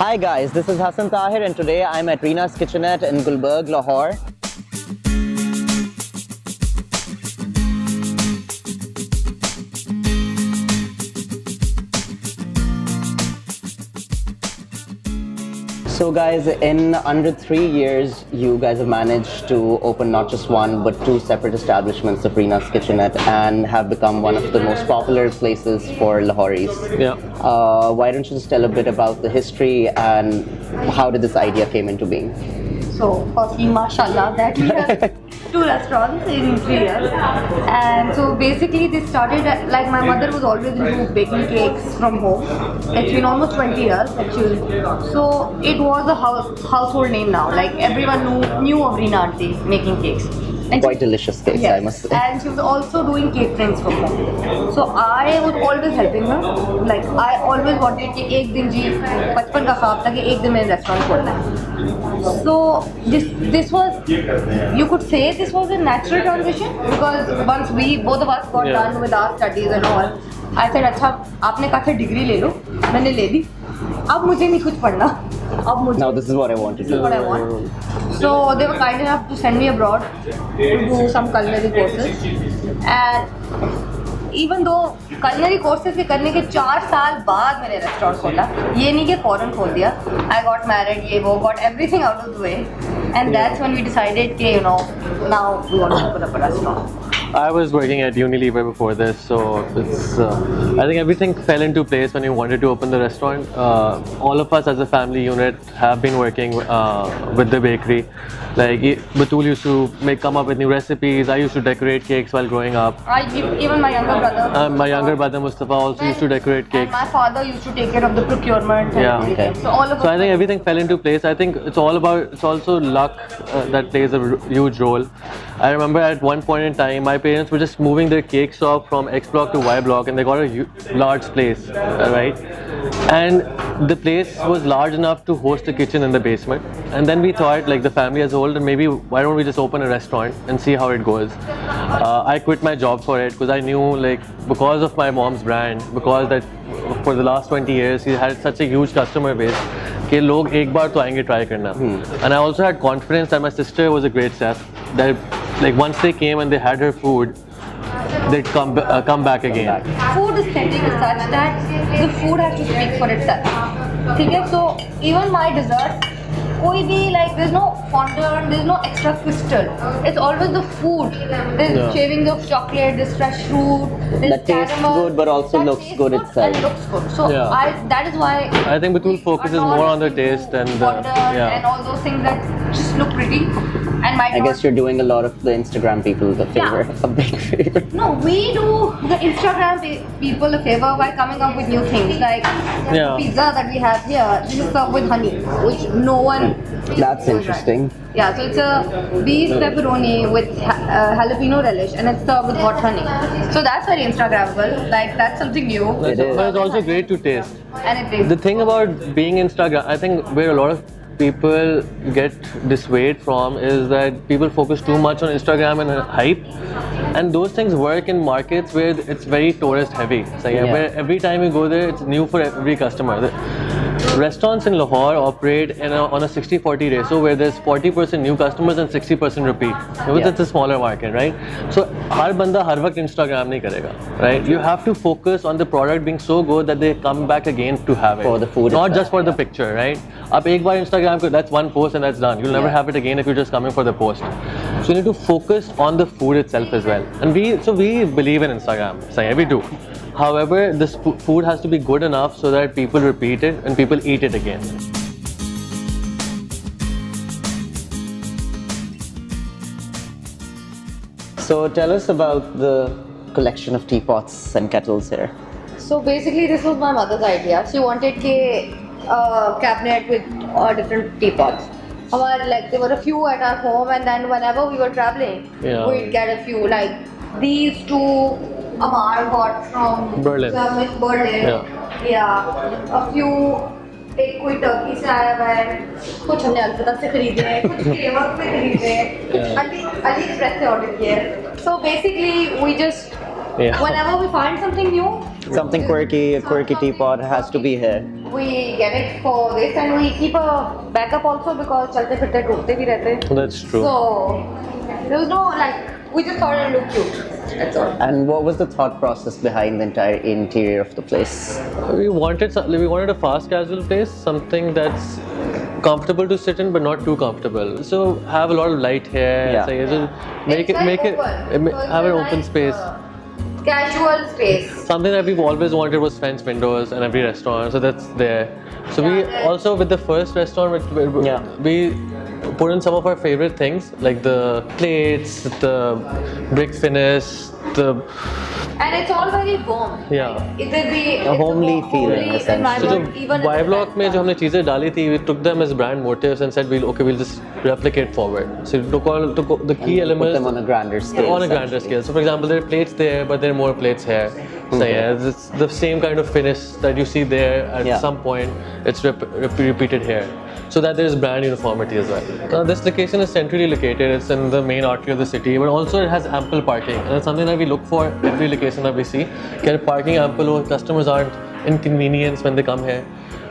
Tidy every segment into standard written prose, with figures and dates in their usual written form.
Hi guys, this is Hassan Tahir and today I'm at Rina's Kitchenette in Gulberg, Lahore. So guys, in under 3 years, you guys have managed to open not just one but two separate establishments of Rina's Kitchenette and have become one of the most popular places for Lahoris. Yeah. Why don't you just tell a bit about the history and how did this idea came into being? So, firstly, mashallah, that we have two restaurants in 3 years. And so, basically, this started like my mother was always into baking cakes from home. It's been almost 20 years actually. So, it was a household name now. Like, everyone knew of Rina auntie making cakes. And Quite delicious cakes, yes, I must say. and she was also doing caterings from home. So I was always helping her. Like I always wanted कि एक दिन जी बचपन का ख्वाब था कि एक दिन मैंने restaurant खोलना है. So this was, you could say this was a natural transition because once we both of us got done with our studies and all, I said अच्छा आपने कहा था डिग्री ले लो, मैंने ले ली. अब मुझे नहीं कुछ पढ़ना. Now this is what I want to This is do. what I want. So they were kind enough to send me abroad to do some culinary courses. And even though culinary courses के करने के 4 साल बाद मैंने restaurant खोला, ये नहीं कि फौरन खोल दिया. I got married, ये वो, got everything out of the way, and that's when we decided कि now we want to open up a restaurant. I was working at Unilever before this, so it's. I think everything fell into place when we wanted to open the restaurant. All of us as a family unit have been working with the bakery. Like Batul used to come up with new recipes. I used to decorate cakes while growing up. Even my younger brother. My younger brother Mustafa also used to decorate And cakes. my father used to take care of the procurement and Yeah. everything. Okay. So all of us. So I think everything fell into place. I think it's all about. It's also luck that plays a huge role. I remember at one point in time, my parents were just moving their cake shop from X block to Y block, and they got a large place, right? And the place was large enough to host a kitchen in the basement. And then we thought, like the family as a whole, that maybe why don't we just open a restaurant and see how it goes. I quit my job for it because I knew, like, because of my mom's brand, because that for the last 20 years he had such a huge customer base, कि लोग एक बार तो आएंगे try करना. And I also had confidence that my sister was a great chef. That like once they came and they had her food, they'd come back again. Food aesthetic is such that the food has to speak for itself. Okay, so even my dessert, कोई भी like there's no fondant, there's no extra crystal. It's always the food. There's shavings of chocolate, there's fresh fruit, there's That tastes caramel, good but also that looks tastes good itself. And looks good. So that is why I think Batul focuses are not more on the taste and fondant and all those things that just look pretty and might I not. guess you're doing a lot of the Instagram people a favor, a big favor. No, we do the Instagram people a favor by coming up with new things. Like the pizza that we have here, this is served with honey, which no one. That's interesting. Yeah, so it's a beef pepperoni with jalapeno relish, and it's served with hot honey. So that's very Instagrammable. Like that's something new. It is. But it's also great to taste. And it tastes. The thing about being Instagram, I think where a lot of people get dissuaded from is that people focus too much on Instagram and hype, and those things work in markets where it's very tourist heavy. So where every time you go there, it's new for every customer. The restaurants in Lahore operate on a 60-40 ratio where there's 40% new customers and 60% repeat. Because it's a smaller market, right? So हर बंदा हर वक्त Instagram नहीं करेगा, right? You have to focus on the product being so good that they come back again to have it. For the food Not itself. just for the picture, right? आप एक बार Instagram को, that's one post and that's done. You'll never have it again if you're just coming for the post. So you need to focus on the food itself as well. And we believe in Instagram. So we do. However, this food has to be good enough so that people repeat it and people eat it again. So tell us about the collection of teapots and kettles here. So basically, this was my mother's idea. She wanted a cabinet with different teapots. Like there were a few at our home, and then whenever we were traveling, we'd get a few. Like these two, Amar got from Berlin. Berlin. Yeah. A few. एक कोई Turkey से आया हुआ है, कुछ हमने अलकता से खरीदे हैं, कुछ क्रेवर से खरीदे हैं, अली एक्सप्रेस से ऑर्डर किए हैं. So basically we just Yeah. Whenever we find something new, Something quirky, a quirky teapot has to be here. we get it for this, and we keep a backup also because chalte fitte टूटते भी रहते हैं. That's true. So there was no like, we just thought it looked cute. That's all. And what was the thought process behind the entire interior of the place? We wanted a fast casual place, something that's comfortable to sit in but not too comfortable. So have a lot of light here. Yeah. So just make It's it like open. So have an it's a open nice, space. Casual space. Something that we've always wanted was French windows in every restaurant, so that's there. So we Yeah. also, with the first restaurant, we put in some of our favorite things like the plates, the brick finish, And it's all very warm. Yeah. It will be A homely feeling, essentially. So environment, even जो Y block में जो हमने चीजें डाली थी, we took them as brand motifs and said we'll just replicate forward. So we took the key Put elements them on a grander scale. on a grander scale. So for example, there are plates there, but there are more plates here. So yeah, it's the same kind of finish that you see there at some point. It's repeated here, so that there is brand uniformity as well. Now, this location is centrally located. It's in the main artery of the city, but also it has ample parking, and it's something that we look for every location that we see. Get parking ample, or customers aren't inconvenienced when they come here.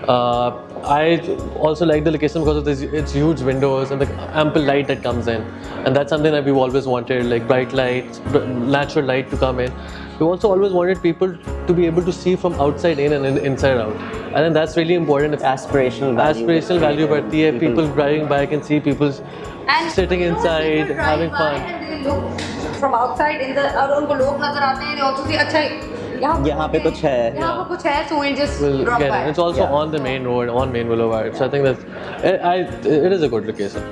I also like the location because of its huge windows and the ample light that comes in, and that's something that we've always wanted, like bright light, natural light to come in. We also always wanted people to be able to see from outside in and inside out. I think that's really important. Aspirational value. Aspirational value बढ़ती है. People driving by can see people And sitting you know, inside, people drive having by fun. And they look from outside in the, और उनको लोग नजर आते हैं. They also see अच्छा यहाँ पे कुछ है. यहाँ पे कुछ है, so we'll just We'll drop get by. it. It's also on the main road, on main boulevard. So I think that it is a good location.